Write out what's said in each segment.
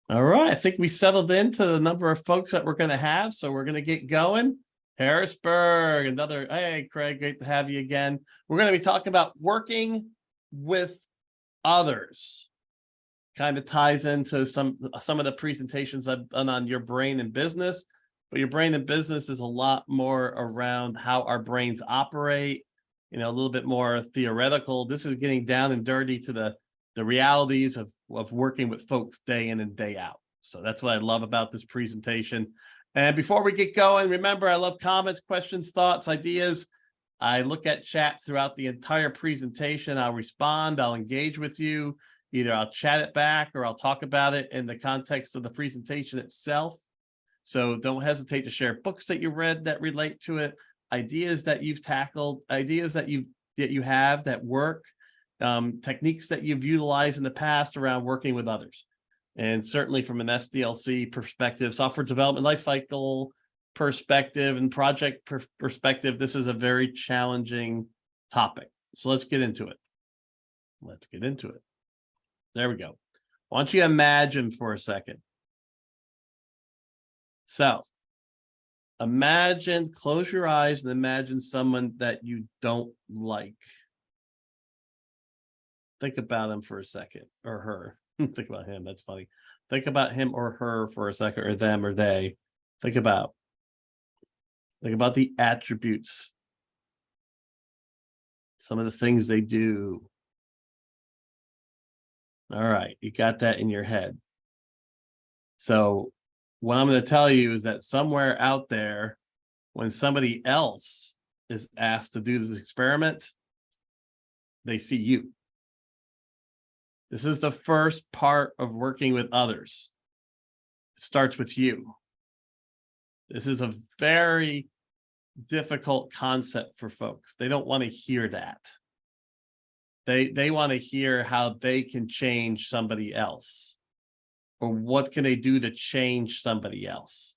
All right. I think we settled into the number of folks that we're going to have. So we're going to get going. Harrisburg, another, hey, Craig, great to have you again. We're going to be talking about working with others. Kind of ties into some of the presentations I've done on your brain and business, but your brain and business is a lot more around how our brains operate, a little bit more theoretical. This is getting down and dirty to the realities of working with folks day in and day out. So that's what I love about this presentation. And before we get going, remember, I love comments, questions, thoughts, ideas. I look at chat throughout the entire presentation. I'll respond, I'll engage with you. Either I'll chat it back or I'll talk about it in the context of the presentation itself. So don't hesitate to share books that you read that relate to it, ideas that you've tackled, ideas that you have that work, techniques that you've utilized in the past around working with others. And certainly from an SDLC perspective, software development lifecycle perspective and project perspective, this is a very challenging topic. So let's get into it. There we go. Why don't you imagine for a second? So close your eyes and imagine someone that you don't like. Think about him for a second, or her. Think about him. That's funny. Think about him or her for a second, or them or they. Think about the attributes, some of the things they do. All right, you got that in your head. So what I'm going to tell you is that somewhere out there, when somebody else is asked to do this experiment, they see you. This is the first part of working with others. It starts with you. This is a very difficult concept for folks. They don't want to hear that. They want to hear how they can change somebody else, or what can they do to change somebody else.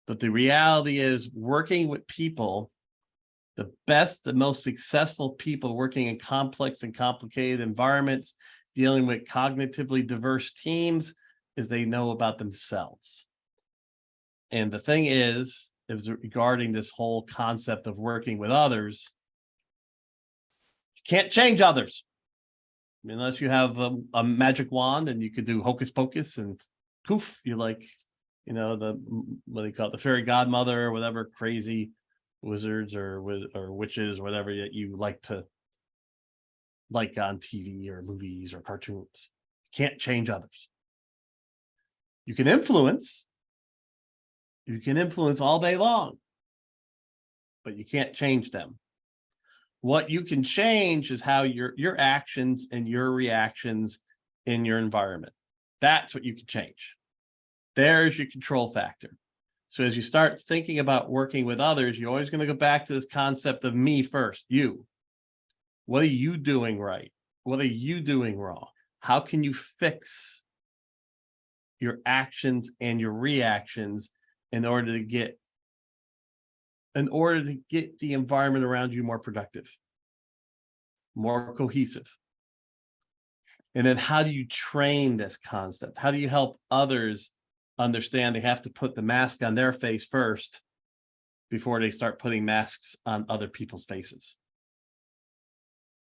But the reality is, working with people, the best, the most successful people working in complex and complicated environments, dealing with cognitively diverse teams, is they know about themselves. And the thing is regarding this whole concept of working with others, you can't change others unless you have a magic wand and you could do hocus pocus and poof, you're like, what do you call it, the fairy godmother or whatever crazy wizards or witches or whatever that you like on TV or movies or cartoons. You can't change others. You can influence all day long, but you can't change them. What you can change is how your actions and your reactions in your environment. That's what you can change. There's your control factor. So as you start thinking about working with others, you're always going to go back to this concept of me first, you. What are you doing right? What are you doing wrong? How can you fix your actions and your reactions in order to get the environment around you more productive, more cohesive? And then how do you train this concept? How do you help others understand they have to put the mask on their face first before they start putting masks on other people's faces?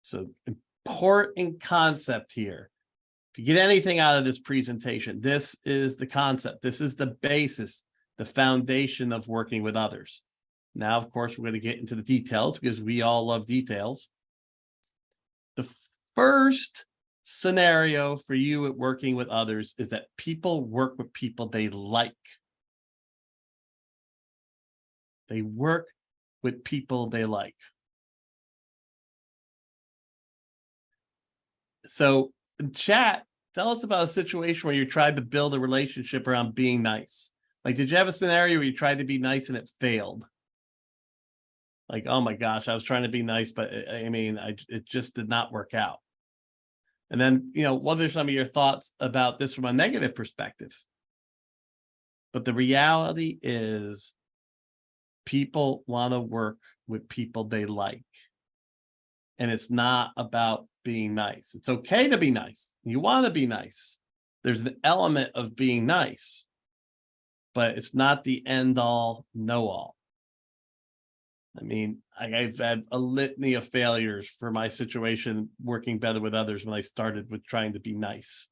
So important concept here. If you get anything out of this presentation, this is the concept. This is the basis, the foundation of working with others. Now, of course, we're going to get into the details because we all love details. The first scenario for you at working with others is that people work with people they like. They work with people they like. So in chat, tell us about a situation where you tried to build a relationship around being nice. Like, did you have a scenario where you tried to be nice and it failed? Like, oh my gosh, I was trying to be nice, but it just did not work out. And then, what are some of your thoughts about this from a negative perspective? But the reality is, people want to work with people they like. And it's not about being nice. It's okay to be nice. You want to be nice. there's an element of being nice, but it's not the end all, know all. I mean, I've had a litany of failures for my situation working better with others when I started with trying to be nice.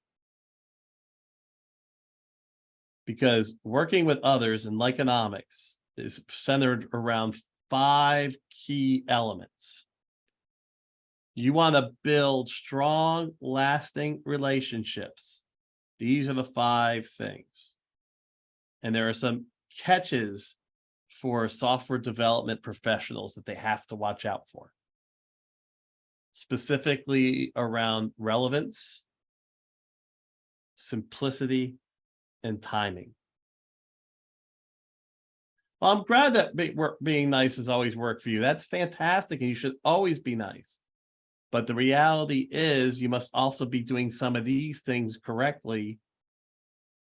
Because working with others in economics is centered around 5 key elements. You want to build strong, lasting relationships. These are the 5 things. And there are some catches for software development professionals that they have to watch out for. Specifically around relevance, simplicity, and timing. Well, I'm glad that being nice has always worked for you. That's fantastic, and you should always be nice. But the reality is you must also be doing some of these things correctly,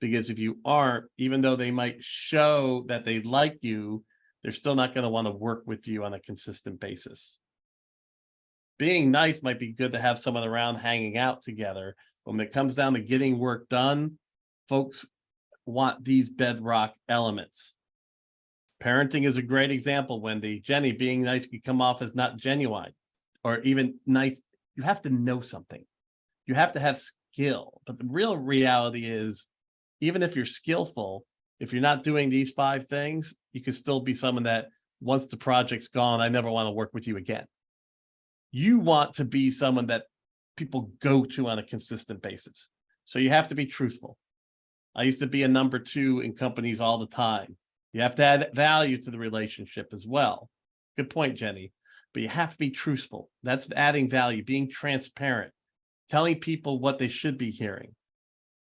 because if you aren't, even though they might show that they like you, they're still not going to want to work with you on a consistent basis. Being nice might be good to have someone around hanging out together. But when it comes down to getting work done, folks want these bedrock elements. Parenting is a great example, Wendy. Jenny, being nice can come off as not genuine or even nice. You have to know something. You have to have skill. But the real reality is, even if you're skillful, if you're not doing these 5 things, you can still be someone that once the project's gone, I never want to work with you again. You want to be someone that people go to on a consistent basis. So you have to be truthful. I used to be a number 2 in companies all the time. You have to add value to the relationship as well. Good point, Jenny. But you have to be truthful. That's adding value, being transparent, telling people what they should be hearing.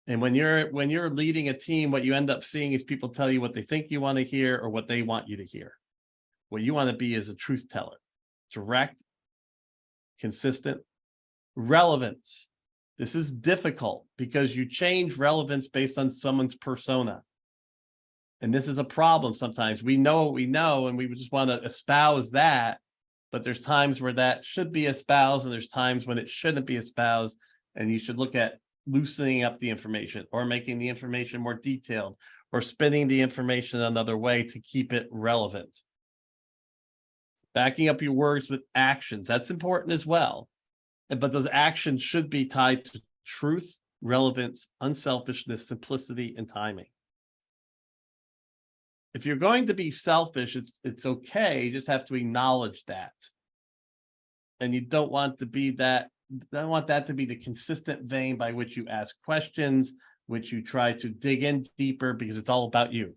And when you're leading a team, what you end up seeing is people tell you what they think you want to hear or what they want you to hear. What you want to be is a truth teller, direct, consistent, relevance. This is difficult because you change relevance based on someone's persona. And this is a problem sometimes. We know what we know, and we just want to espouse that. But there's times where that should be espoused, and there's times when it shouldn't be espoused. And you should look at loosening up the information or making the information more detailed or spinning the information another way to keep it relevant. Backing up your words with actions, that's important as well. But those actions should be tied to truth, relevance, unselfishness, simplicity, and timing. If you're going to be selfish, it's okay. You just have to acknowledge that. And you don't want to be that. Don't want that to be the consistent vein by which you ask questions, which you try to dig in deeper because it's all about you.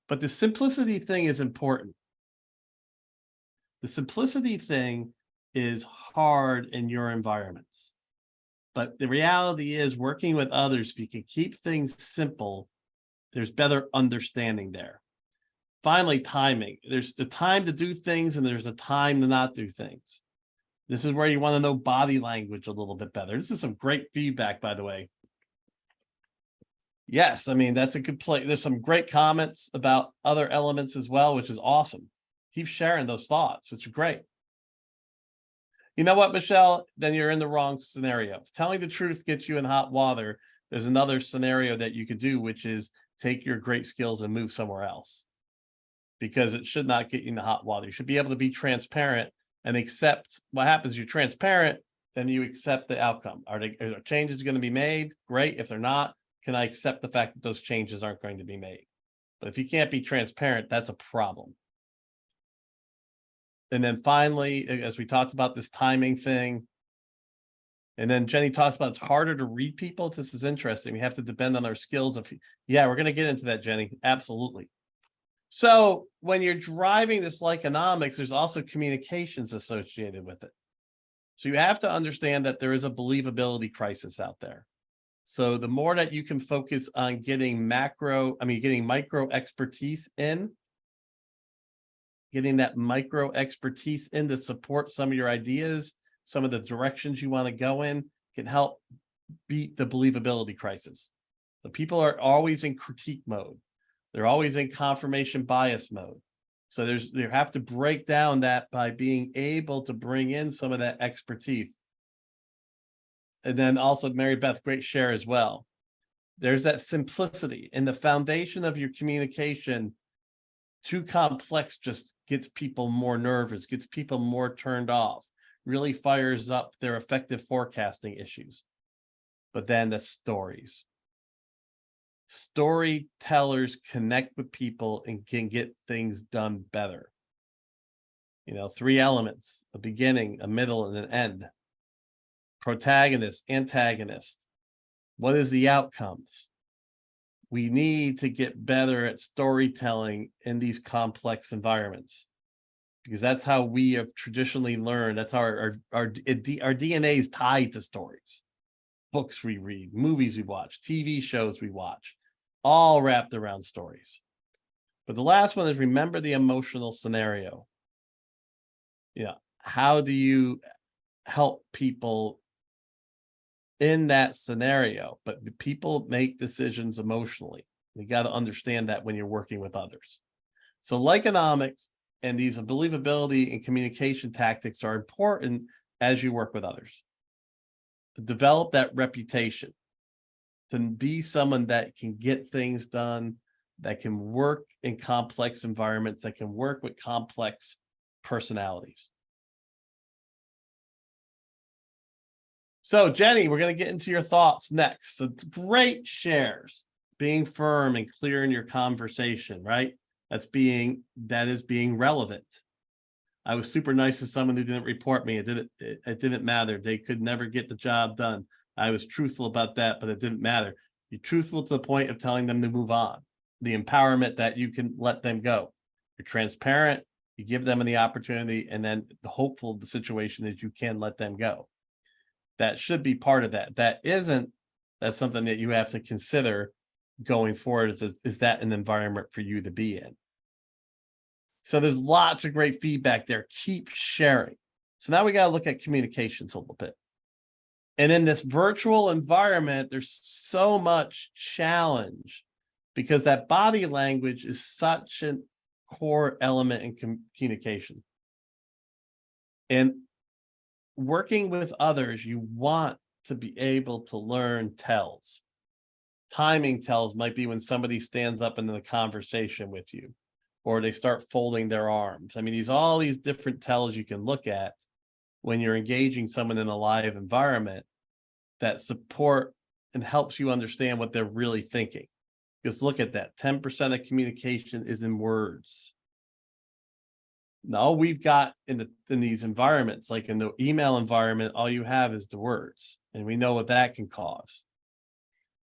But the simplicity thing is important. The simplicity thing is hard in your environments. But the reality is, working with others, if you can keep things simple, there's better understanding there. Finally, timing. There's the time to do things and there's a time to not do things. This is where you want to know body language a little bit better. This is some great feedback, by the way. Yes, I mean, that's a good play. There's some great comments about other elements as well, which is awesome. Keep sharing those thoughts, which are great. You know what, Michelle? Then you're in the wrong scenario. If telling the truth gets you in hot water, there's another scenario that you could do, which is take your great skills and move somewhere else. Because it should not get you in the hot water. You should be able to be transparent and accept what happens. You're transparent, then you accept the outcome. Are changes going to be made? Great. If they're not, can I accept the fact that those changes aren't going to be made? But if you can't be transparent, that's a problem. And then finally, as we talked about this timing thing, and then Jenny talks about it's harder to read people. This is interesting. We have to depend on our skills. Yeah, we're going to get into that, Jenny. Absolutely. So when you're driving this economics, there's also communications associated with it. So you have to understand that there is a believability crisis out there. So the more that you can focus on getting micro expertise in, getting that micro expertise in to support some of your ideas, some of the directions you want to go in, can help beat the believability crisis. So people are always in critique mode. They're always in confirmation bias mode. So you have to break down that by being able to bring in some of that expertise. And then also Mary Beth, great share as well. There's that simplicity in the foundation of your communication. Too complex just gets people more nervous, gets people more turned off, really fires up their effective forecasting issues. But then the stories. Storytellers connect with people and can get things done better. 3 elements: a beginning, a middle, and an end. Protagonist, antagonist. What is the outcomes? We need to get better at storytelling in these complex environments, because that's how we have traditionally learned. That's how our DNA is tied to stories. Books we read, movies we watch, TV shows we watch, all wrapped around stories. But the last one is remember the emotional scenario. How do you help people in that scenario? But the people make decisions emotionally. You got to understand that when you're working with others. So Lyconomics and these believability and communication tactics are important as you work with others, to develop that reputation, to be someone that can get things done, that can work in complex environments, that can work with complex personalities. So Jenny, we're going to get into your thoughts next. So great shares, being firm and clear in your conversation, right? That is being relevant. I was super nice to someone who didn't report me. It didn't matter. They could never get the job done. I was truthful about that, but it didn't matter. You're truthful to the point of telling them to move on. The empowerment that you can let them go. You're transparent. You give them the opportunity, and then the hopeful of the situation is you can let them go. That should be part of that. That's something that you have to consider going forward. Is that an environment for you to be in? So there's lots of great feedback there. Keep sharing. So now we got to look at communications a little bit. And in this virtual environment, there's so much challenge because that body language is such a core element in communication. And working with others, you want to be able to learn tells. Timing tells might be when somebody stands up into the conversation with you, or they start folding their arms. I mean, all these different tells you can look at when you're engaging someone in a live environment that support and helps you understand what they're really thinking. Because look at that, 10% of communication is in words. Now we've got in these environments, like in the email environment, all you have is the words, and we know what that can cause.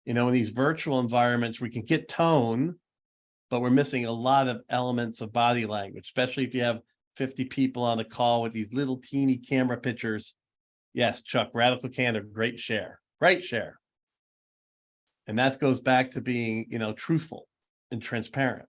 In these virtual environments, we can get tone, but we're missing a lot of elements of body language, especially if you have 50 people on a call with these little teeny camera pictures. Yes, Chuck, radical candor, great share. And that goes back to being, truthful and transparent.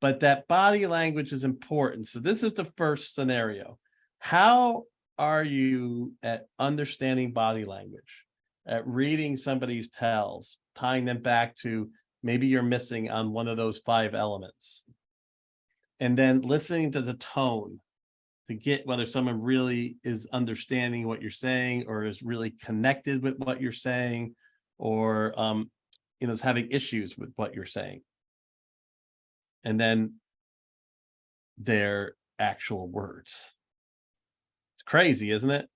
But that body language is important. So this is the first scenario. How are you at understanding body language, at reading somebody's tells, tying them back to maybe you're missing on one of those 5 elements, and then listening to the tone to get whether someone really is understanding what you're saying or is really connected with what you're saying, or is having issues with what you're saying. And then their actual words. It's crazy, isn't it?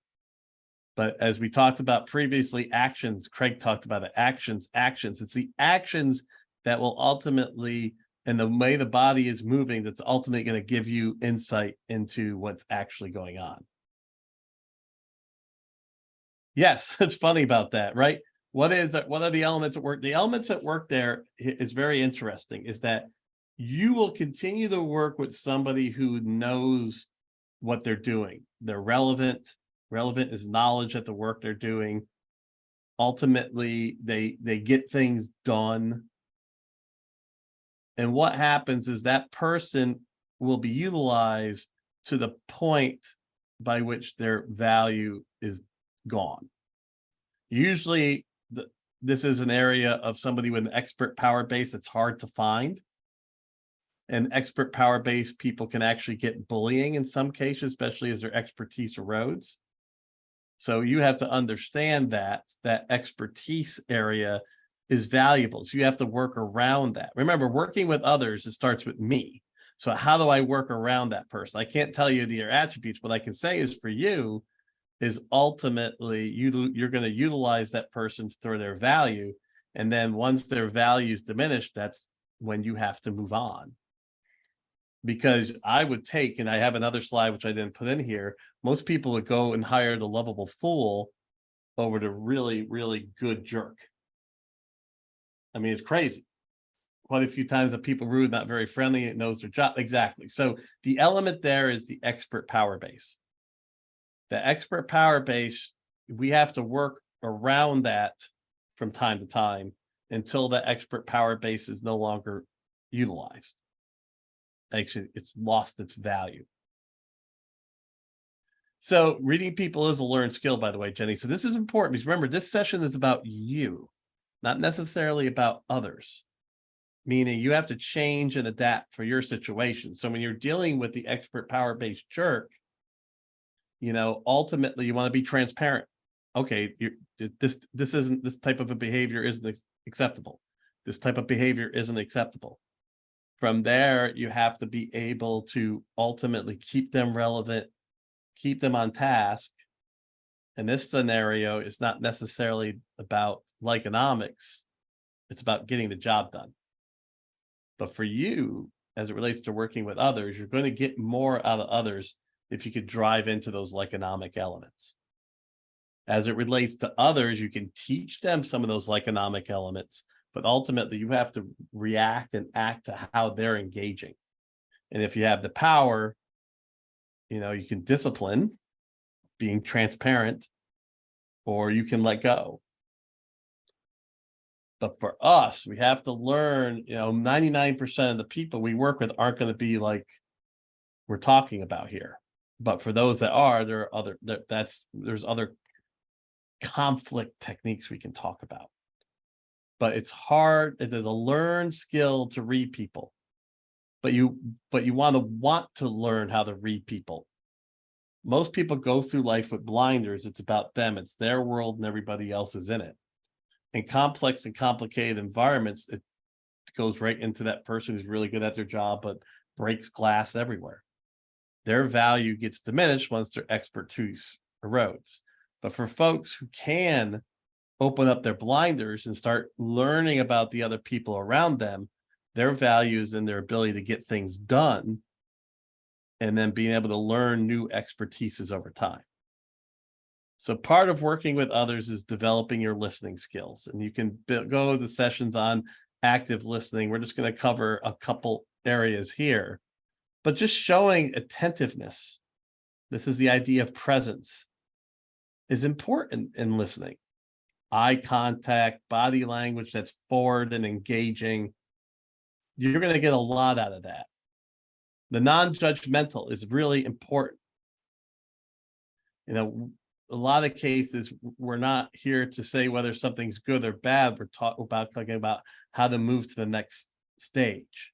But as we talked about previously, actions, Craig talked about it, actions. It's the actions that will ultimately, and the way the body is moving, that's ultimately going to give you insight into what's actually going on. Yes, it's funny about that, right? What are the elements at work? The elements at work there is very interesting, is that you will continue to work with somebody who knows what they're doing. They're relevant. Relevant is knowledge at the work they're doing. Ultimately, they get things done. And what happens is that person will be utilized to the point by which their value is gone. Usually, this is an area of somebody with an expert power base that's hard to find. And expert power base people can actually get bullying in some cases, especially as their expertise erodes. So you have to understand that expertise area is valuable. So you have to work around that. Remember, working with others, it starts with me. So how do I work around that person? I can't tell you their attributes. What I can say is for you is ultimately you're going to utilize that person for their value. And then once their value is diminished, that's when you have to move on. Because I would take, and I have another slide which I didn't put in here, most people would go and hire the lovable fool over the really, really good jerk. I mean, it's crazy. Quite a few times the people rude, not very friendly, it knows their job. Exactly. So the element there is the expert power base. The expert power base, we have to work around that from time to time until the expert power base is no longer utilized. Actually, it's lost its value. So reading people is a learned skill, by the way, Jenny. So this is important because remember, this session is about you, not necessarily about others. Meaning you have to change and adapt for your situation. So when you're dealing with the expert power-based jerk, ultimately you want to be transparent. Okay, this type of a behavior isn't acceptable. This type of behavior isn't acceptable. From there, you have to be able to ultimately keep them relevant, keep them on task. And this scenario is not necessarily about economics. It's about getting the job done. But for you, as it relates to working with others, you're going to get more out of others if you could drive into those economic elements. As it relates to others, you can teach them some of those economic elements, but ultimately you have to react and act to how they're engaging. And if you have the power, you can discipline, being transparent, or you can let go. But for us, we have to learn, 99% of the people we work with aren't going to be like we're talking about here. But for those that are, there's other conflict techniques we can talk about. But it's hard. It is a learned skill to read people. But you want to learn how to read people. Most people go through life with blinders. It's about them. It's their world and everybody else is in it. In complex and complicated environments, it goes right into that person who's really good at their job, but breaks glass everywhere. Their value gets diminished once their expertise erodes. But for folks who can open up their blinders and start learning about the other people around them, their values and their ability to get things done, and then being able to learn new expertises over time. So part of working with others is developing your listening skills. And you can go to the sessions on active listening. We're just going to cover a couple areas here, but just showing attentiveness. This is the idea of presence is important in listening. Eye contact, body language that's forward and engaging. You're going to get a lot out of that. The non-judgmental is really important. A lot of cases, we're not here to say whether something's good or bad. We're talking about how to move to the next stage.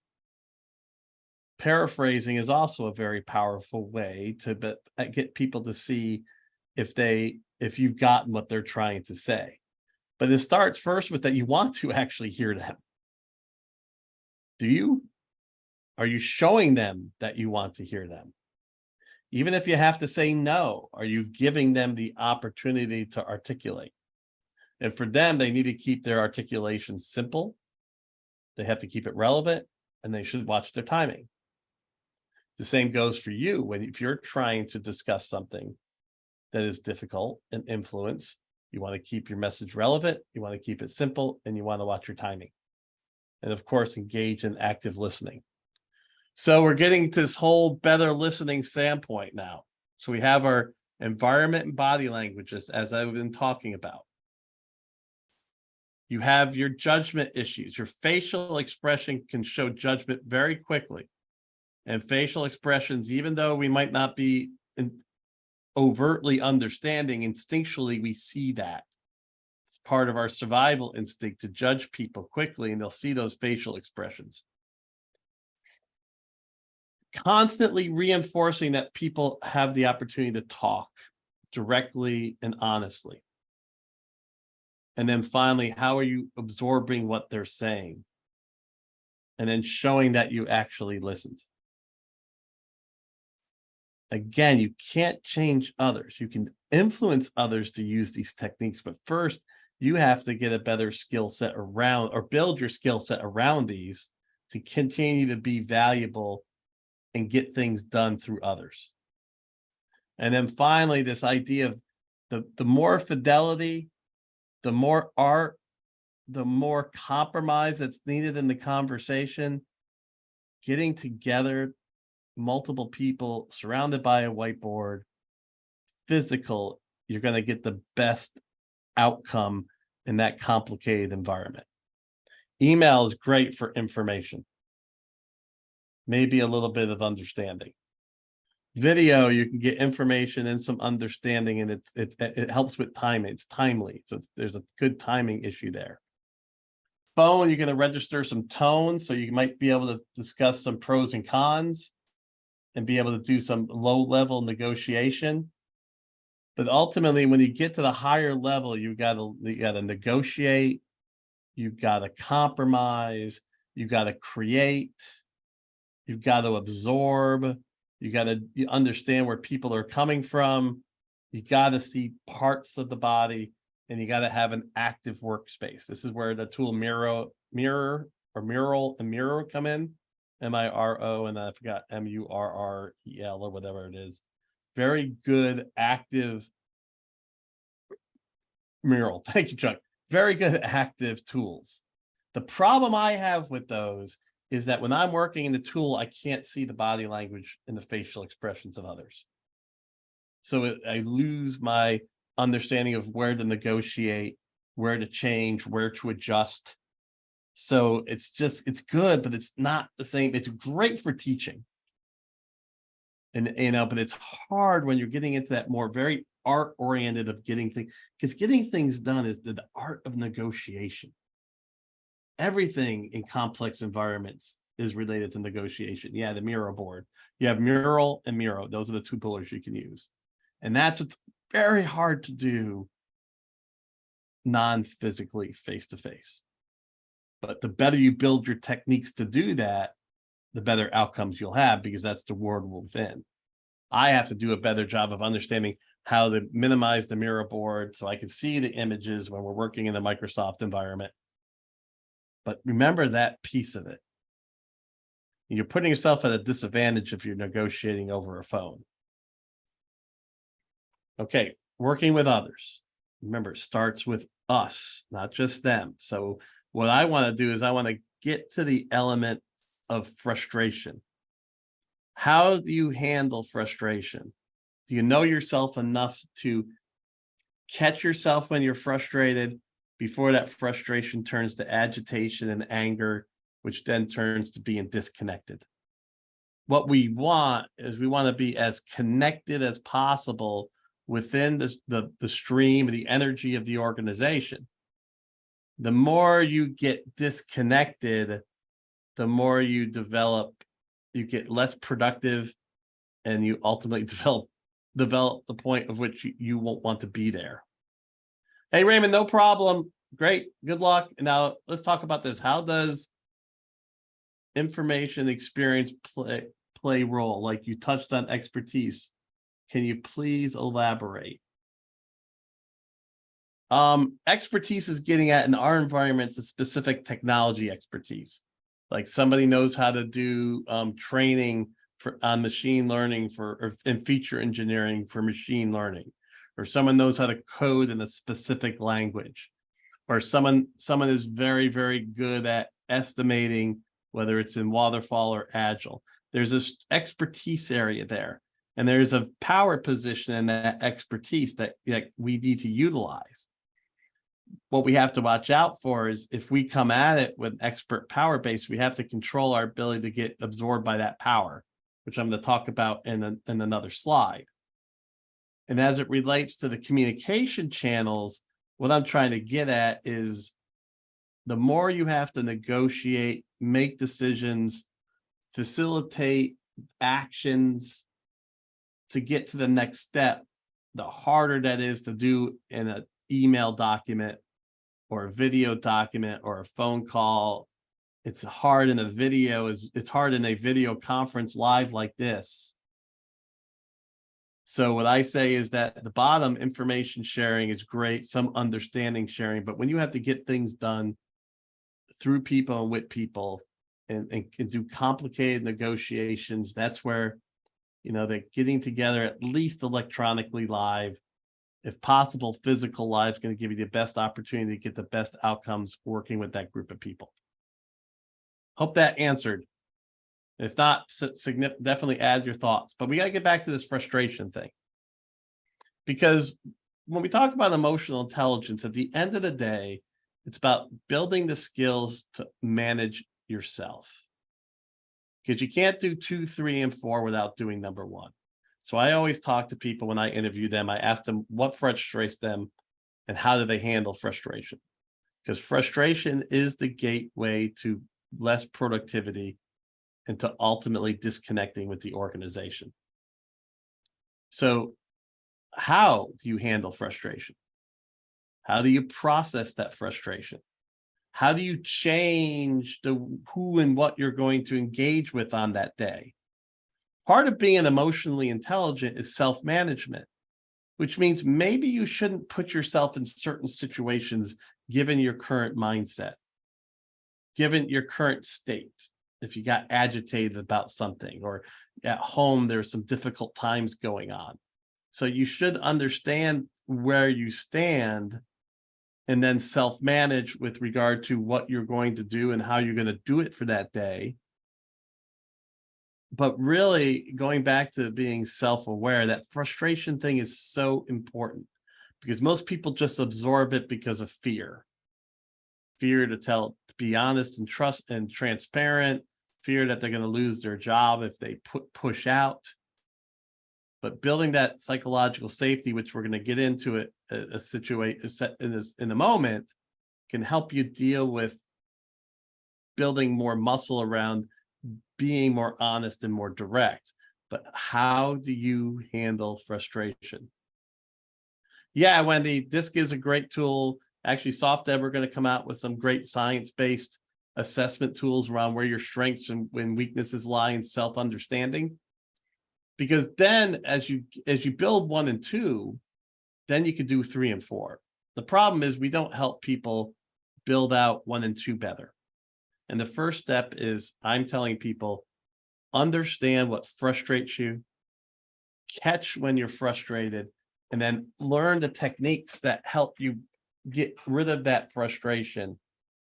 Paraphrasing is also a very powerful way to get people to see if you've gotten what they're trying to say. But it starts first with that you want to actually hear them. Do you? Are you showing them that you want to hear them? Even if you have to say no, are you giving them the opportunity to articulate? And for them, they need to keep their articulation simple. They have to keep it relevant, and they should watch their timing. The same goes for you if you're trying to discuss something that is difficult and influence, you want to keep your message relevant, you want to keep it simple, and you want to watch your timing. And of course, engage in active listening. So we're getting to this whole better listening standpoint now. So we have our environment and body languages, as I've been talking about. You have your judgment issues. Your facial expression can show judgment very quickly. And facial expressions, even though we might not be overtly understanding, instinctually we see that. It's part of our survival instinct to judge people quickly, and they'll see those facial expressions. Constantly reinforcing that people have the opportunity to talk. directly and honestly? And then finally, how are you absorbing what they're saying? And then showing that you actually listened. Again, you can't change others. You can influence others to use these techniques, but first you have to get a better skill set around, or build your skill set around these to continue to be valuable and get things done through others. And then finally, this idea of the more fidelity, the more art, the more compromise that's needed in the conversation, getting together multiple people surrounded by a whiteboard, physical, you're going to get the best outcome in that complicated environment. Email is great for information, maybe a little bit of understanding. Video, you can get information and some understanding, and it helps with timing. It's timely, so there's a good timing issue there. Phone, you're going to register some tone, so you might be able to discuss some pros and cons and be able to do some low-level negotiation. But ultimately, when you get to the higher level, you gotta negotiate, you've got to compromise, you've got to create, you've got to absorb, you got to understand where people are coming from, you got to see parts of the body, and you got to have an active workspace. This is where the tool mural come in. MIRO, and I forgot MURREL or whatever it is. Very good active mural. Thank you, Chuck. Very good active tools. The problem I have with those is that when I'm working in the tool, I can't see the body language and the facial expressions of others. So I lose my understanding of where to negotiate, where to change, where to adjust. So it's good, but it's not the same. It's great for teaching. And, but it's hard when you're getting into that more very art oriented of getting things, because getting things done is the art of negotiation. Everything in complex environments is related to negotiation. Yeah, the Miro board. You have mural and Miro. Those are the two pillars you can use. And that's what's very hard to do non-physically face-to-face. But the better you build your techniques to do that, the better outcomes you'll have, because that's the world we're in. I have to do a better job of understanding how to minimize the Miro board so I can see the images when we're working in the Microsoft environment. But remember that piece of it. You're putting yourself at a disadvantage if you're negotiating over a phone. Okay, working with others. Remember, it starts with us, not just them. So what I want to do is I want to get to the element of frustration. How do you handle frustration? Do you know yourself enough to catch yourself when you're frustrated before that frustration turns to agitation and anger, which then turns to being disconnected? What we want is we want to be as connected as possible within the stream, the energy of the organization. The more you get disconnected, the more you get less productive, and you ultimately develop the point of which you won't want to be there. Hey, Raymond, no problem. Great. Good luck. Now let's talk about this. How does information experience play role? Like you touched on expertise. Can you please elaborate? Expertise is getting at, in our environments, a specific technology expertise. Like somebody knows how to do training on machine learning and feature engineering for machine learning, or someone knows how to code in a specific language, or someone is very, very good at estimating, whether it's in waterfall or agile. There's this expertise area there, and there's a power position in that expertise that we need to utilize. What we have to watch out for is if we come at it with expert power base, we have to control our ability to get absorbed by that power, which I'm going to talk about in another slide. And as it relates to the communication channels, what I'm trying to get at is the more you have to negotiate, make decisions, facilitate actions to get to the next step, the harder that is to do in an email document or a video document or a phone call. It's hard in a video, it's hard in a video conference live like this. So what I say is that at the bottom, information sharing is great, some understanding sharing, but when you have to get things done through people and with people and do complicated negotiations, that's where, they're getting together at least electronically live, if possible, physical live is going to give you the best opportunity to get the best outcomes working with that group of people. Hope that answered. If not, definitely add your thoughts. But we got to get back to this frustration thing. Because when we talk about emotional intelligence, at the end of the day, it's about building the skills to manage yourself. Because you can't do 2, 3, and 4 without doing number 1. So I always talk to people when I interview them. I ask them what frustrates them and how do they handle frustration? Because frustration is the gateway to less productivity and to ultimately disconnecting with the organization. So how do you handle frustration? How do you process that frustration? How do you change the who and what you're going to engage with on that day? Part of being emotionally intelligent is self-management, which means maybe you shouldn't put yourself in certain situations given your current mindset, given your current state. If you got agitated about something or at home, there's some difficult times going on. So you should understand where you stand and then self-manage with regard to what you're going to do and how you're going to do it for that day. But really, going back to being self-aware, that frustration thing is so important because most people just absorb it because of fear. Fear to be honest and trust and transparent, fear that they're going to lose their job if they push out. But building that psychological safety, which we're going to get into a situation in a moment, can help you deal with building more muscle around being more honest and more direct. But how do you handle frustration? Yeah, Wendy, DISC is a great tool. Actually, SoftDev, we're going to come out with some great science-based assessment tools around where your strengths and weaknesses lie in self-understanding. Because then as you build 1 and 2, then you could do 3 and 4. The problem is we don't help people build out 1 and 2 better. And the first step is I'm telling people, understand what frustrates you, catch when you're frustrated, and then learn the techniques that help you get rid of that frustration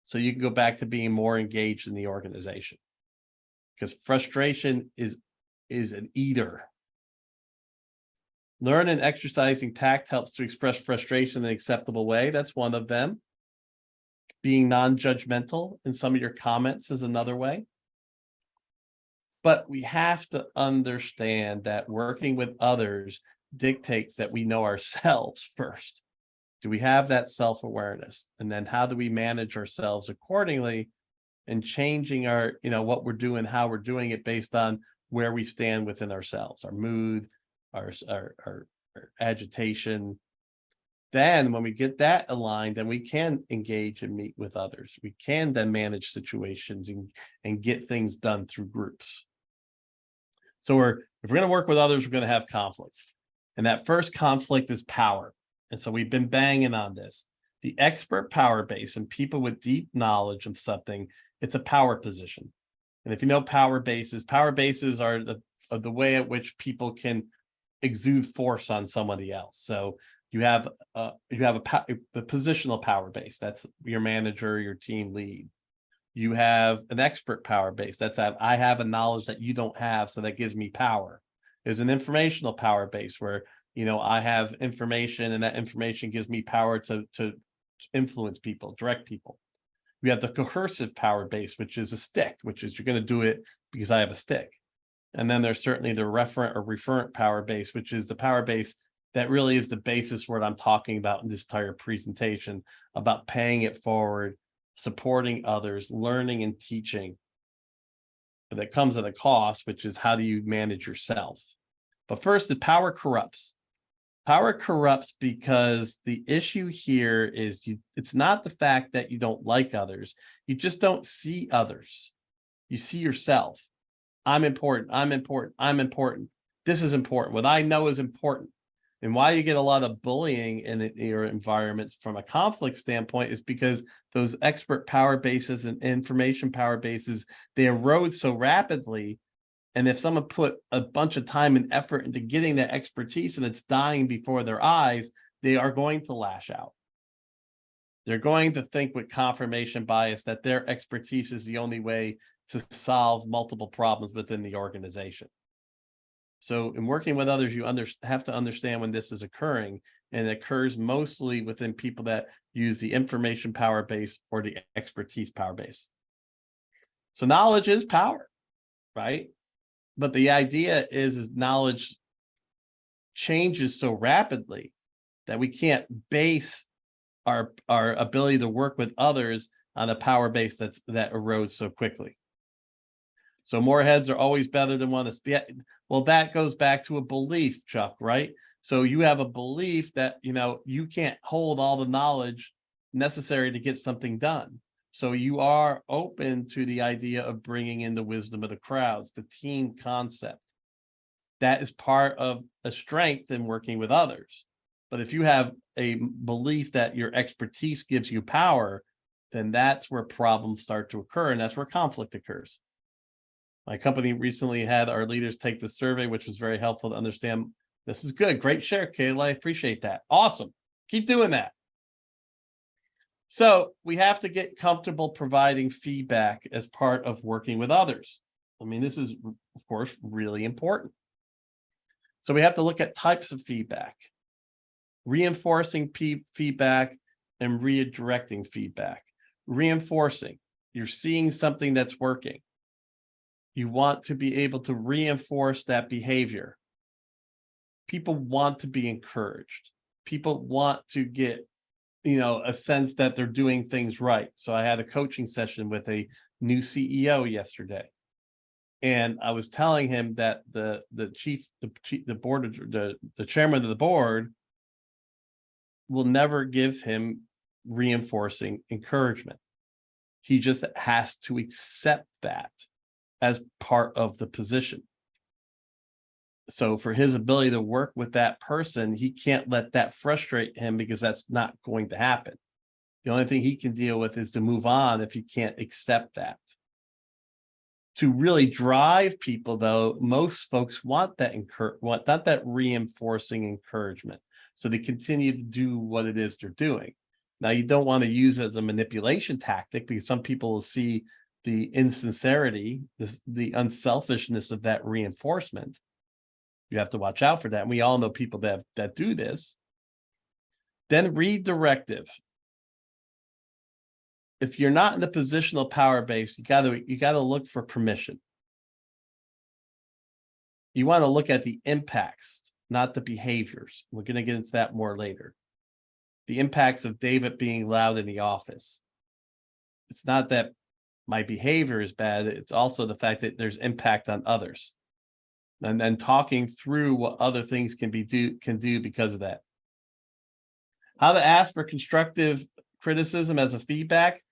so you can go back to being more engaged in the organization. Because frustration is an eater. Learn and exercising tact helps to express frustration in an acceptable way. That's one of them. Being non-judgmental in some of your comments is another way. But we have to understand that working with others dictates that we know ourselves first. Do we have that self-awareness? And then how do we manage ourselves accordingly and changing our, what we're doing, how we're doing it based on where we stand within ourselves, our mood, our agitation. Then when we get that aligned, then we can engage and meet with others. We can then manage situations and get things done through groups. So if we're going to work with others, we're going to have conflict. And that first conflict is power. And so we've been banging on this. The expert power base and people with deep knowledge of something, it's a power position. And if you know power bases are the way at which people can exude force on somebody else. So you have the positional power base. That's your manager, your team lead. You have an expert power base. That's I have a knowledge that you don't have, so that gives me power. There's an informational power base where I have information, and that information gives me power to influence people, direct people. We have the coercive power base, which is a stick, which is you're going to do it because I have a stick. And then there's certainly the referent or referent power base, which is the power base that really is the basis for what I'm talking about in this entire presentation, about paying it forward, supporting others, learning and teaching. But that comes at a cost, which is how do you manage yourself? But first, the power corrupts. Power corrupts because the issue here is it's not the fact that you don't like others. You just don't see others. You see yourself. I'm important. I'm important. I'm important. This is important. What I know is important. And why you get a lot of bullying in your environments from a conflict standpoint is because those expert power bases and information power bases, they erode so rapidly. And if someone put a bunch of time and effort into getting that expertise and it's dying before their eyes, they are going to lash out. They're going to think with confirmation bias that their expertise is the only way to solve multiple problems within the organization. So in working with others, you have to understand when this is occurring, and it occurs mostly within people that use the information power base or the expertise power base. So knowledge is power, right? But the idea is knowledge changes so rapidly that we can't base our ability to work with others on a power base that erodes so quickly. So more heads are always better than one. Well, that goes back to a belief, Chuck, right? So you have a belief that, you can't hold all the knowledge necessary to get something done. So you are open to the idea of bringing in the wisdom of the crowds, the team concept. That is part of a strength in working with others. But if you have a belief that your expertise gives you power, then that's where problems start to occur, and that's where conflict occurs. My company recently had our leaders take the survey, which was very helpful to understand. This is good. Great share, Kayla. I appreciate that. Awesome. Keep doing that. So we have to get comfortable providing feedback as part of working with others. I mean, this is, of course, really important. So we have to look at types of feedback, reinforcing feedback and redirecting feedback. Reinforcing, you're seeing something that's working. You want to be able to reinforce that behavior. People want to be encouraged. People want to get, a sense that they're doing things right. So I had a coaching session with a new CEO yesterday. And I was telling him that the chairman of the board will never give him reinforcing encouragement. He just has to accept that as part of the position. So for his ability to work with that person, he can't let that frustrate him because that's not going to happen. The only thing he can deal with is to move on if he can't accept that. To really drive people, though, most folks want that not that reinforcing encouragement. So they continue to do what it is they're doing. Now, you don't want to use it as a manipulation tactic because some people will see the insincerity, the unselfishness of that reinforcement. You have to watch out for that. And we all know people that do this. Then redirective. If you're not in the positional power base, you gotta look for permission. You want to look at the impacts, not the behaviors. We're going to get into that more later. The impacts of David being loud in the office. It's not that my behavior is bad. It's also the fact that there's impact on others. And then talking through what other things can do because of that. How to ask for constructive criticism as a feedback.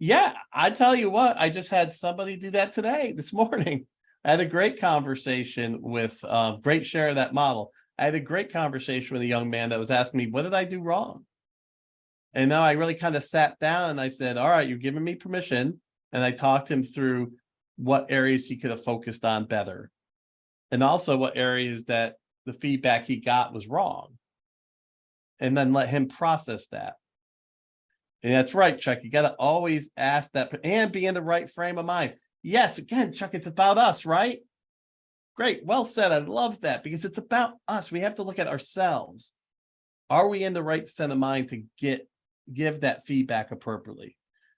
Yeah, I tell you what, I just had somebody do that this morning. I had a great conversation with great share of that model. I had a great conversation with a young man that was asking me, what did I do wrong? And now I really kind of sat down and I said, all right, you're giving me permission. And I talked him through what areas he could have focused on better. And also what areas that the feedback he got was wrong. And then let him process that. And that's right, Chuck. You got to always ask that and be in the right frame of mind. Yes, again, Chuck, it's about us, right? Great. Well said. I love that because it's about us. We have to look at ourselves. Are we in the right state of mind to give that feedback appropriately?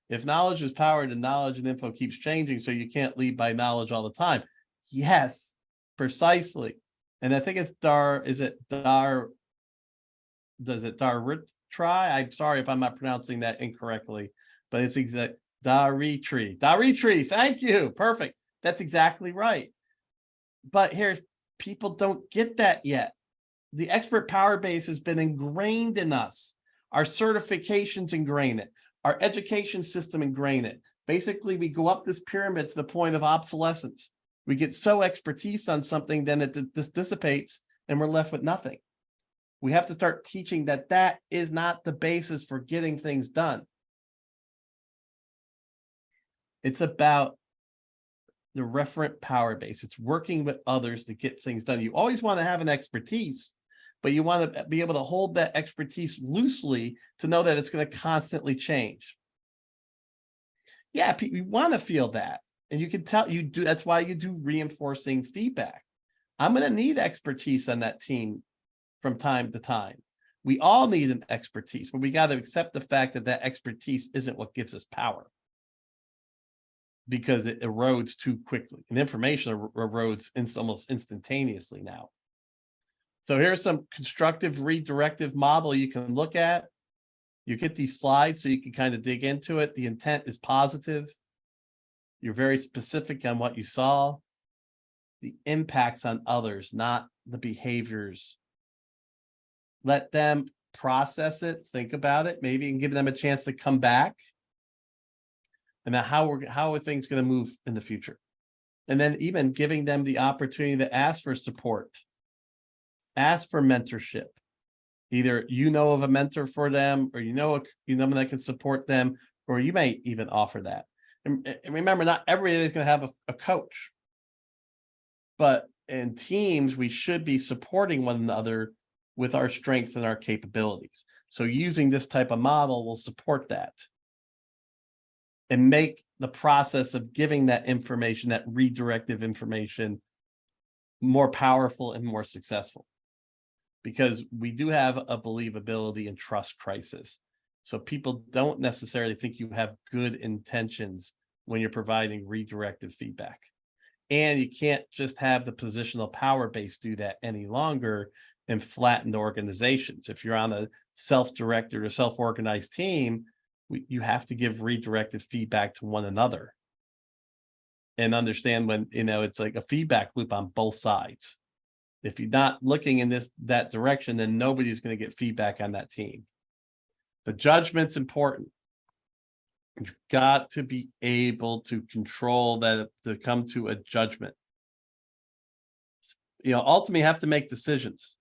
If knowledge is power, then knowledge and info keeps changing, so you can't lead by knowledge all the time. Yes, precisely. And I think it's Daritri? I'm sorry if I'm not pronouncing that incorrectly, but it's exact Daritri. Thank you. Perfect. That's exactly right. But people don't get that yet. the expert power base has been ingrained in us. Our certifications ingrain it. Our education system ingrain it. Basically, we go up this pyramid to the point of obsolescence. We get so expertise on something, then it just dissipates and we're left with nothing. We have to start teaching that that is not the basis for getting things done. It's about the referent power base. It's working with others to get things done. You always want to have an expertise, but you want to be able to hold that expertise loosely to know that it's going to constantly change. Yeah, you want to feel that. And you can tell you do. That's why you do reinforcing feedback. I'm going to need expertise on that team from time to time. We all need an expertise, but we got to accept the fact that that expertise isn't what gives us power, because it erodes too quickly. And information erodes almost instantaneously now. So here's some constructive redirective model you can look at. You get these slides so you can kind of dig into it. The intent is positive. You're very specific on what you saw. The impacts on others, not the behaviors. Let them process it, think about it, maybe and give them a chance to come back. And then how are things going to move in the future? And then even giving them the opportunity to ask for support, ask for mentorship. Either you know of a mentor for them, or you know that can support them, or you may even offer that. And remember, not everybody is going to have a coach, but in teams, we should be supporting one another with our strengths and our capabilities. So using this type of model will support that and make the process of giving that information, that redirective information, more powerful and more successful. Because we do have a believability and trust crisis. So people don't necessarily think you have good intentions when you're providing redirective feedback. And you can't just have the positional power base do that any longer and flatten organizations. If you're on a self-directed or self-organized team, you have to give redirective feedback to one another and understand when, it's like a feedback loop on both sides. If you're not looking in that direction, then nobody's going to get feedback on that team. The judgment's important. You've got to be able to control that, to come to a judgment. Ultimately, you have to make decisions.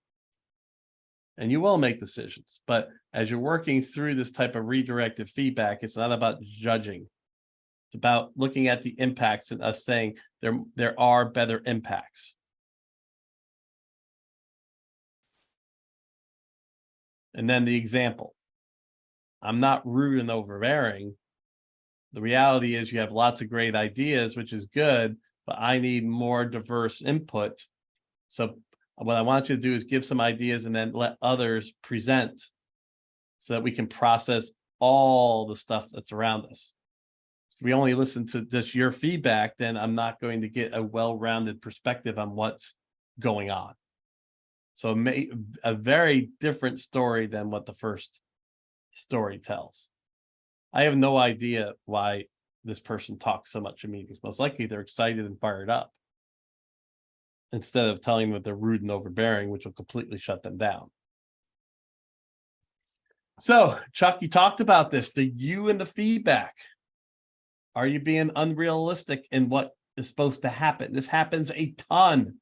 And you will make decisions. But as you're working through this type of redirective feedback, it's not about judging. It's about looking at the impacts and us saying there are better impacts. And then the example. I'm not rude and overbearing. The reality is you have lots of great ideas, which is good, but I need more diverse input. So what I want you to do is give some ideas and then let others present so that we can process all the stuff that's around us. If we only listen to just your feedback, then I'm not going to get a well-rounded perspective on what's going on. So a very different story than what the first story tells. I have no idea why this person talks so much in meetings. Most likely they're excited and fired up, instead of telling them that they're rude and overbearing, which will completely shut them down. So, Chuck, you talked about this, the you and the feedback. Are you being unrealistic in what is supposed to happen? This happens a ton.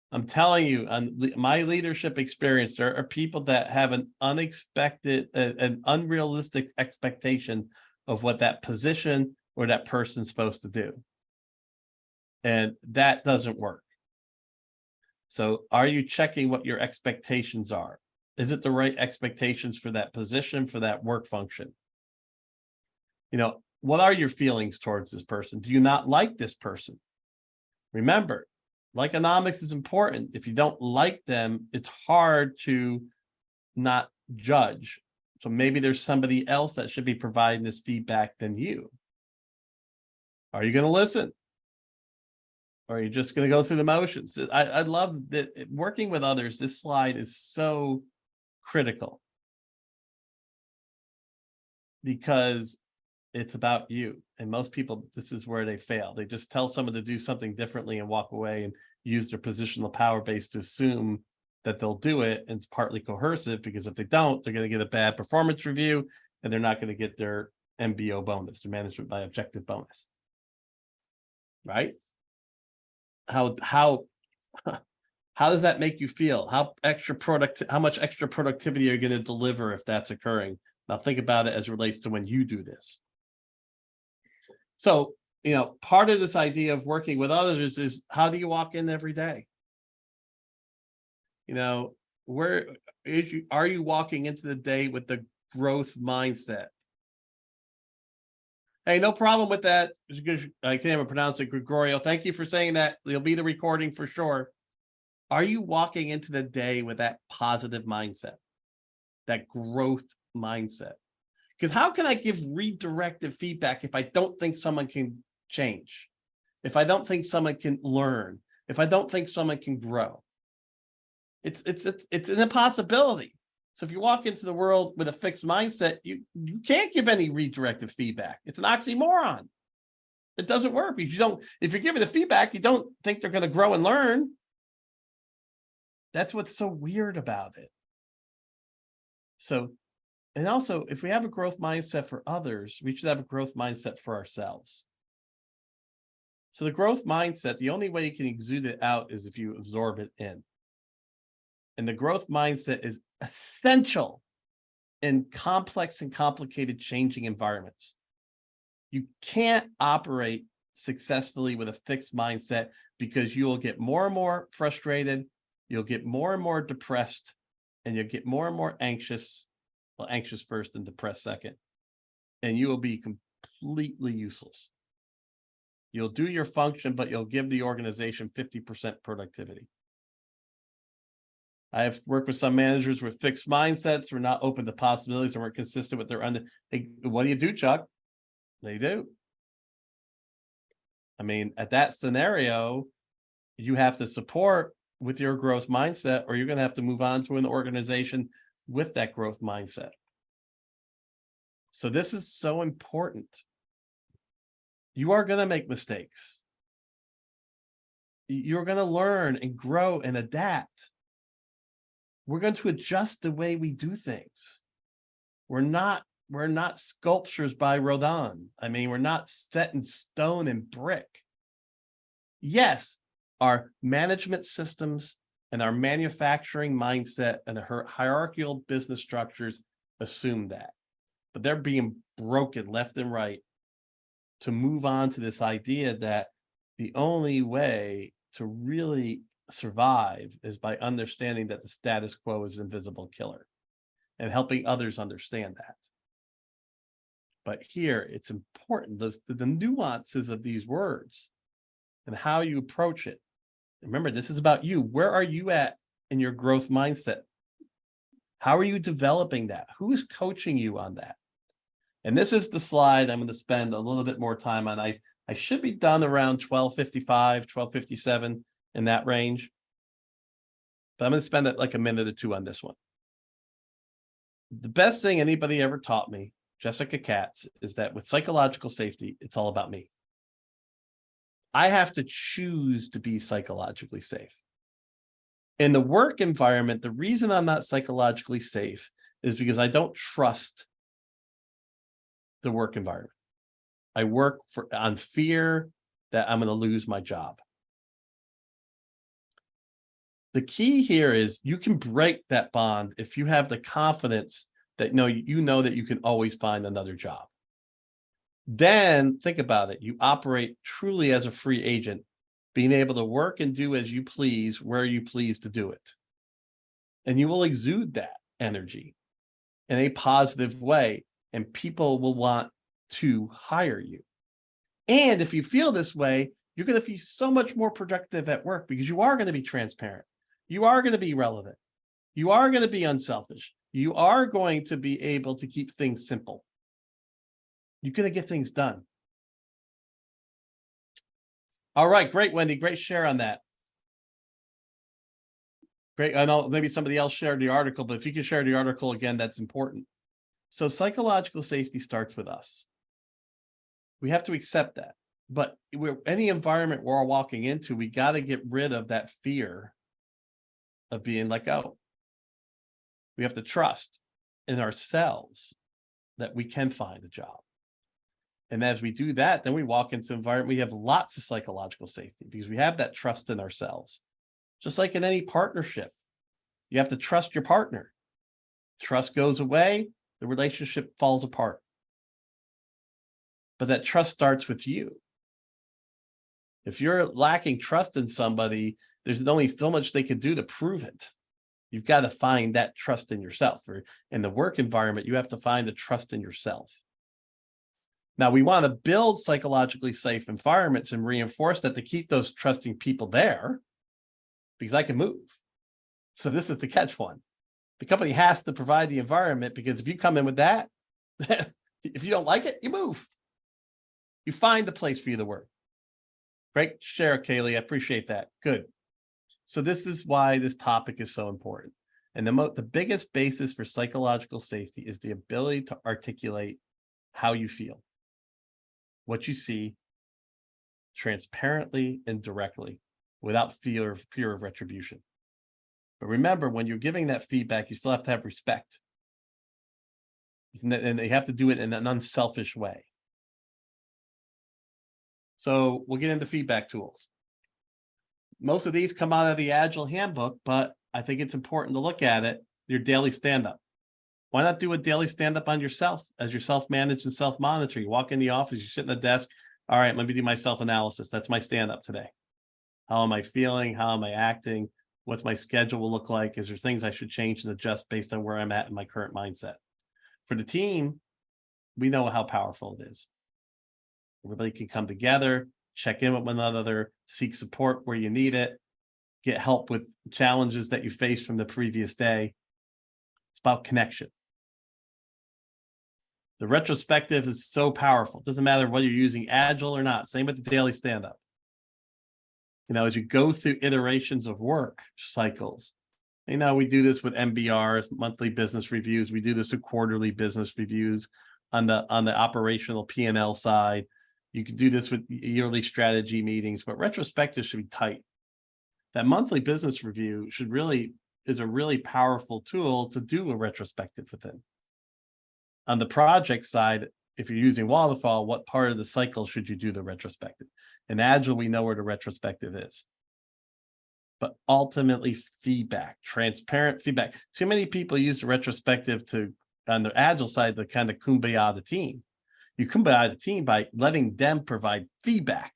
I'm telling you, on my leadership experience, there are people that have an unexpected, an unrealistic expectation of what that position or that person's supposed to do. And that doesn't work. So are you checking what your expectations are? Is it the right expectations for that position, for that work function? What are your feelings towards this person? Do you not like this person? Remember, likeonomics is important. If you don't like them, it's hard to not judge. So maybe there's somebody else that should be providing this feedback than you. Are you going to listen? Or are you just going to go through the motions? I love that working with others. This slide is so critical because it's about you. And most people, this is where they fail. They just tell someone to do something differently and walk away and use their positional power base to assume that they'll do it, and it's partly coercive, because if they don't, they're going to get a bad performance review and they're not going to get their MBO bonus, their management by objective bonus. Right? How does that make you feel? How much extra productivity are you going to deliver if that's occurring? Now think about it as it relates to when you do this. So, part of this idea of working with others is how do you walk in every day? Are you walking into the day with the growth mindset? Hey, no problem with that. I can't even pronounce it, Gregorio. Thank you for saying that. It'll be the recording for sure. Are you walking into the day with that positive mindset, that growth mindset? Because how can I give redirected feedback if I don't think someone can change? If I don't think someone can learn? If I don't think someone can grow? It's an impossibility. So if you walk into the world with a fixed mindset, you can't give any redirected feedback. It's an oxymoron. It doesn't work. If you're giving the feedback, you don't think they're going to grow and learn. That's what's so weird about it. So, and also, if we have a growth mindset for others, we should have a growth mindset for ourselves. So the growth mindset, the only way you can exude it out is if you absorb it in. And the growth mindset is essential in complex and complicated changing environments. You can't operate successfully with a fixed mindset, because you will get more and more frustrated, you'll get more and more depressed, and you'll get more and more anxious. Well, anxious first and depressed second. And you will be completely useless. You'll do your function, but you'll give the organization 50% productivity. I have worked with some managers with fixed mindsets who are not open to possibilities and weren't consistent with their Hey, what do you do, Chuck? They do. I mean, at that scenario, you have to support with your growth mindset, or you're going to have to move on to an organization with that growth mindset. So this is so important. You are going to make mistakes. You're going to learn and grow and adapt. We're going to adjust the way we do things. We're not sculptures by Rodin. I mean, we're not set in stone and brick. Yes, our management systems and our manufacturing mindset and the hierarchical business structures assume that, but they're being broken left and right to move on to this idea that the only way to really survive is by understanding that the status quo is an invisible killer and helping others understand that. But here it's important, the nuances of these words and how you approach it. Remember, this is about you. Where are you at in your growth mindset? How are you developing that? Who is coaching you on that? And this is the slide I'm going to spend a little bit more time on. I should be done around 12:55, 12:57 in that range. But I'm going to spend like a minute or two on this one. The best thing anybody ever taught me, Jessica Katz, is that with psychological safety, it's all about me. I have to choose to be psychologically safe. In the work environment, the reason I'm not psychologically safe is because I don't trust the work environment. I work on fear that I'm going to lose my job. The key here is you can break that bond if you have the confidence that you know that you can always find another job. Then think about it. You operate truly as a free agent, being able to work and do as you please, where you please to do it. And you will exude that energy in a positive way, and people will want to hire you. And if you feel this way, you're going to be so much more productive at work because you are going to be transparent. You are going to be relevant. You are going to be unselfish. You are going to be able to keep things simple. You're going to get things done. All right, great, Wendy. Great share on that. Great. I know maybe somebody else shared the article, but if you can share the article again, that's important. So psychological safety starts with us. We have to accept that. But any environment we're walking into, we got to get rid of that fear of being let go. We have to trust in ourselves that we can find a job. And as we do that, then we walk into an environment, we have lots of psychological safety because we have that trust in ourselves. Just like in any partnership, you have to trust your partner. Trust goes away, the relationship falls apart. But that trust starts with you. If you're lacking trust in somebody, there's only so much they can do to prove it. You've got to find that trust in yourself. Or in the work environment, you have to find the trust in yourself. Now, we want to build psychologically safe environments and reinforce that to keep those trusting people there, because I can move. So this is the catch one. The company has to provide the environment, because if you come in with that, if you don't like it, you move. You find the place for you to work. Great share, Kaylee. I appreciate that. Good. So this is why this topic is so important. And the biggest basis for psychological safety is the ability to articulate how you feel, what you see, transparently and directly, without fear of retribution. But remember, when you're giving that feedback, you still have to have respect. And you have to do it in an unselfish way. So we'll get into feedback tools. Most of these come out of the Agile Handbook, but I think it's important to look at it, your daily stand-up. Why not do a daily stand-up on yourself as you're self-managed and self-monitor? You walk in the office, you sit in the desk. All right, let me do my self-analysis. That's my stand-up today. How am I feeling? How am I acting? What's my schedule will look like? Is there things I should change and adjust based on where I'm at in my current mindset? For the team, we know how powerful it is. Everybody can come together, check in with one another, seek support where you need it, get help with challenges that you faced from the previous day. It's about connection. The retrospective is so powerful. It doesn't matter whether you're using Agile or not. Same with the daily stand-up. As you go through iterations of work cycles, we do this with MBRs, monthly business reviews. We do this with quarterly business reviews on the operational P&L side. You can do this with yearly strategy meetings, but retrospective should be tight. That monthly business review is a really powerful tool to do a retrospective within. On the project side, if you're using waterfall, what part of the cycle should you do the retrospective? In Agile, we know where the retrospective is. But ultimately, feedback, transparent feedback. Too many people use the retrospective on the Agile side, to kind of kumbaya the team. You kumbaya the team by letting them provide feedback,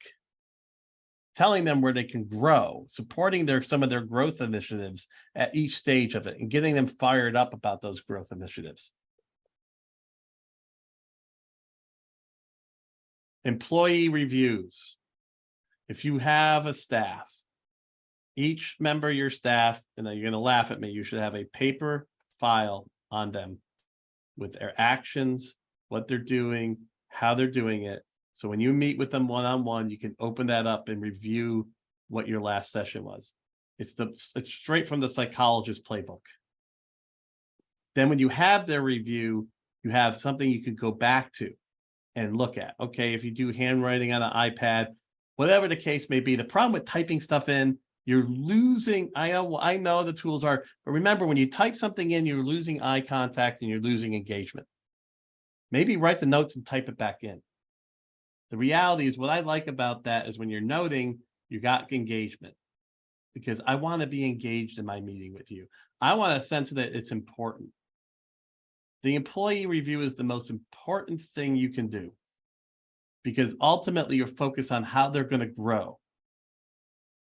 telling them where they can grow, supporting some of their growth initiatives at each stage of it, and getting them fired up about those growth initiatives. Employee reviews. If you have a staff, each member of your staff, and you're going to laugh at me, you should have a paper file on them with their actions, what they're doing, how they're doing it. So when you meet with them one-on-one, you can open that up and review what your last session was. It's straight from the psychologist playbook. Then when you have their review, you have something you can go back to and look at. Okay, if you do handwriting on an iPad, whatever the case may be, the problem with typing stuff in, you're losing, I know the tools are, but remember, when you type something in, you're losing eye contact and you're losing engagement. Maybe write the notes and type it back in. The reality is, what I like about that is when you're noting, you got engagement, because I want to be engaged in my meeting with you. I want a sense that it's important. The employee review is the most important thing you can do, because ultimately you're focused on how they're going to grow.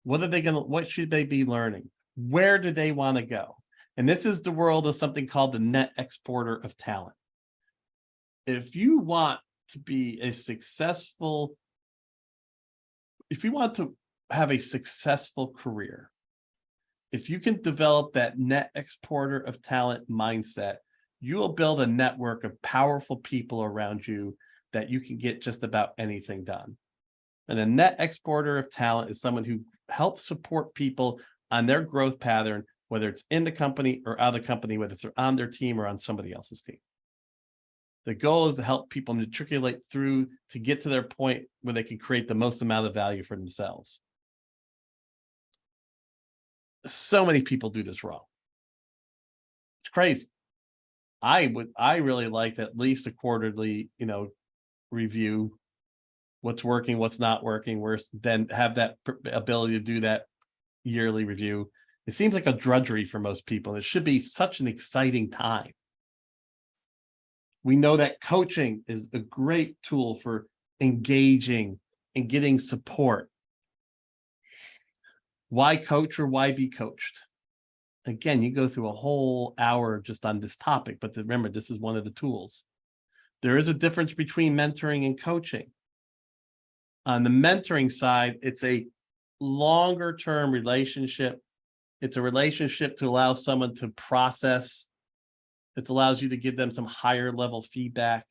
What should they be learning? Where do they want to go? And this is the world of something called the net exporter of talent. If you want to have a successful career, if you can develop that net exporter of talent mindset, you will build a network of powerful people around you that you can get just about anything done. And a net exporter of talent is someone who helps support people on their growth pattern, whether it's in the company or out of the company, whether they're on their team or on somebody else's team. The goal is to help people matriculate through to get to their point where they can create the most amount of value for themselves. So many people do this wrong. It's crazy. I really like at least a quarterly, review what's working, what's not working, then have that ability to do that yearly review. It seems like a drudgery for most people. It should be such an exciting time. We know that coaching is a great tool for engaging and getting support. Why coach or why be coached? Again, you go through a whole hour just on this topic, but remember, this is one of the tools. There is a difference between mentoring and coaching. On the mentoring side, it's a longer term relationship. It's a relationship to allow someone to process. It allows you to give them some higher level feedback.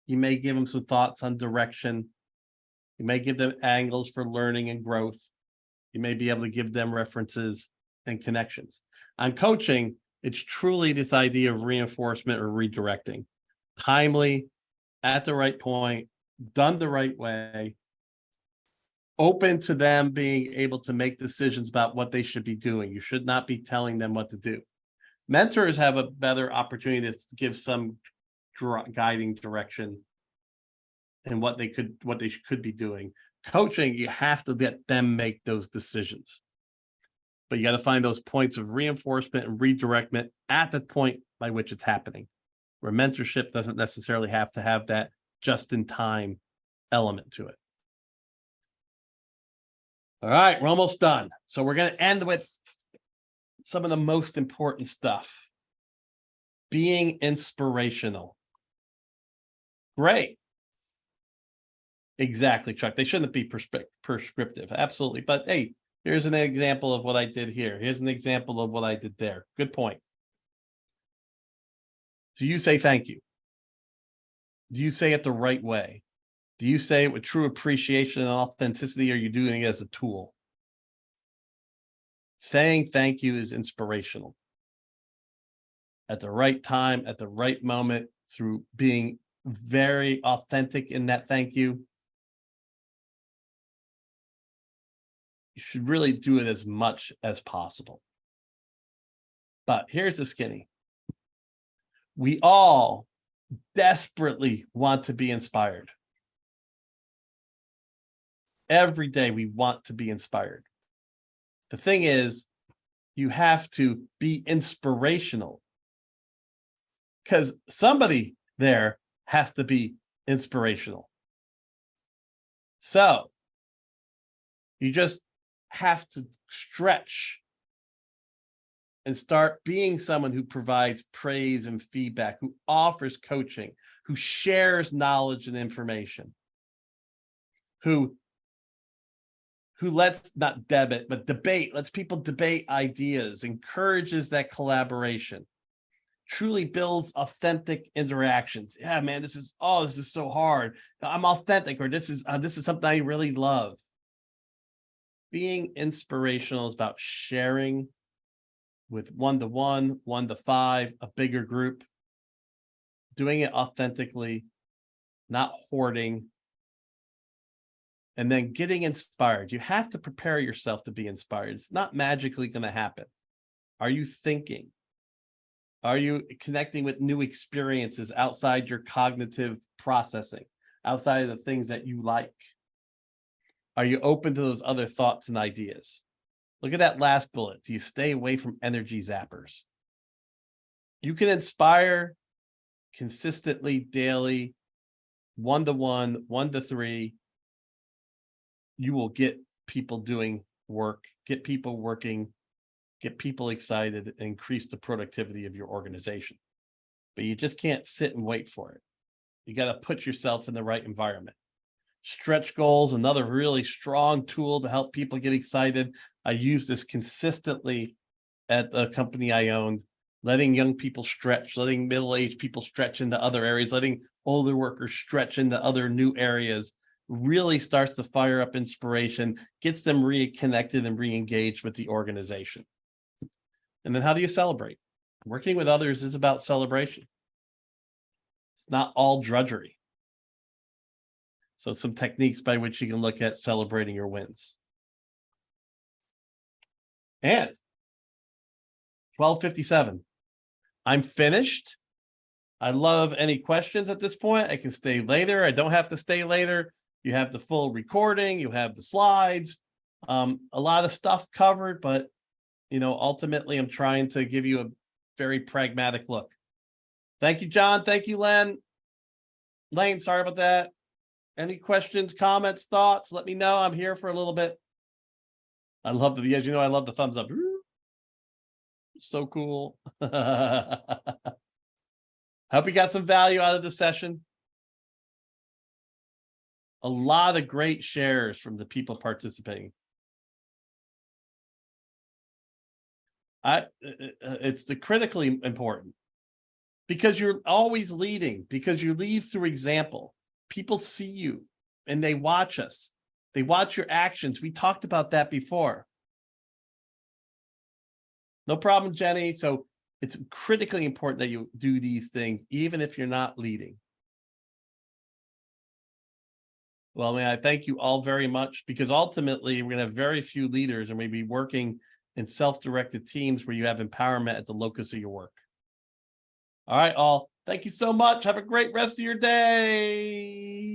You may give them some thoughts on direction. You may give them angles for learning and growth. You may be able to give them references and connections. On coaching, it's truly this idea of reinforcement or redirecting. Timely, at the right point, done the right way, open to them being able to make decisions about what they should be doing. You should not be telling them what to do. Mentors have a better opportunity to give some guiding direction and what they could be doing. Coaching, you have to let them make those decisions. But you got to find those points of reinforcement and redirectment at the point by which it's happening, where mentorship doesn't necessarily have to have that just-in-time element to it. All right, we're almost done. So we're going to end with some of the most important stuff. Being inspirational. Great. Exactly, Chuck. They shouldn't be prescriptive. Absolutely. But hey, here's an example of what I did here. Here's an example of what I did there. Good point. Do you say thank you? Do you say it the right way? Do you say it with true appreciation and authenticity, or are you doing it as a tool? Saying thank you is inspirational. At the right time, at the right moment, through being very authentic in that thank you. You should really do it as much as possible. But here's the skinny. We all desperately want to be inspired. Every day we want to be inspired. The thing is, you have to be inspirational, because somebody there has to be inspirational. So you just have to stretch and start being someone who provides praise and feedback, who offers coaching, who shares knowledge and information, who lets not debate, but debate, lets people debate ideas, encourages that collaboration, truly builds authentic interactions. Yeah, man, this is so hard. I'm authentic, or this is something I really love. Being inspirational is about sharing with 1-to-1, 1-to-5, a bigger group, doing it authentically, not hoarding, and then getting inspired. You have to prepare yourself to be inspired. It's not magically going to happen. Are you thinking? Are you connecting with new experiences outside your cognitive processing, outside of the things that you like? Are you open to those other thoughts and ideas? Look at that last bullet. Do you stay away from energy zappers? You can inspire consistently, daily, 1-to-1, 1-to-3. You will get people doing work, get people working, get people excited, and increase the productivity of your organization. But you just can't sit and wait for it. You got to put yourself in the right environment. Stretch goals, another really strong tool to help people get excited. I use this consistently at the company I owned, letting young people stretch, letting middle-aged people stretch into other areas, letting older workers stretch into other new areas, really starts to fire up inspiration, gets them reconnected and re-engaged with the organization. And then how do you celebrate? Working with others is about celebration. It's not all drudgery. So some techniques by which you can look at celebrating your wins. And 12:57. I'm finished. I love any questions at this point. I can stay later. I don't have to stay later. You have the full recording. You have the slides. A lot of stuff covered, but ultimately I'm trying to give you a very pragmatic look. Thank you, John. Thank you, Len. Lane, sorry about that. Any questions, comments, thoughts? Let me know. I'm here for a little bit. I love the, as you know, I love the thumbs up. So cool. Hope you got some value out of the session. A lot of great shares from the people participating. It's the critically important, because you're always leading, because you lead through example. People see you and they watch us. They watch your actions. We talked about that before. No problem, Jenny. So it's critically important that you do these things, even if you're not leading. Well, man, I thank you all very much, because ultimately we're going to have very few leaders, and we'll be working in self-directed teams where you have empowerment at the locus of your work. All right, all. Thank you so much. Have a great rest of your day.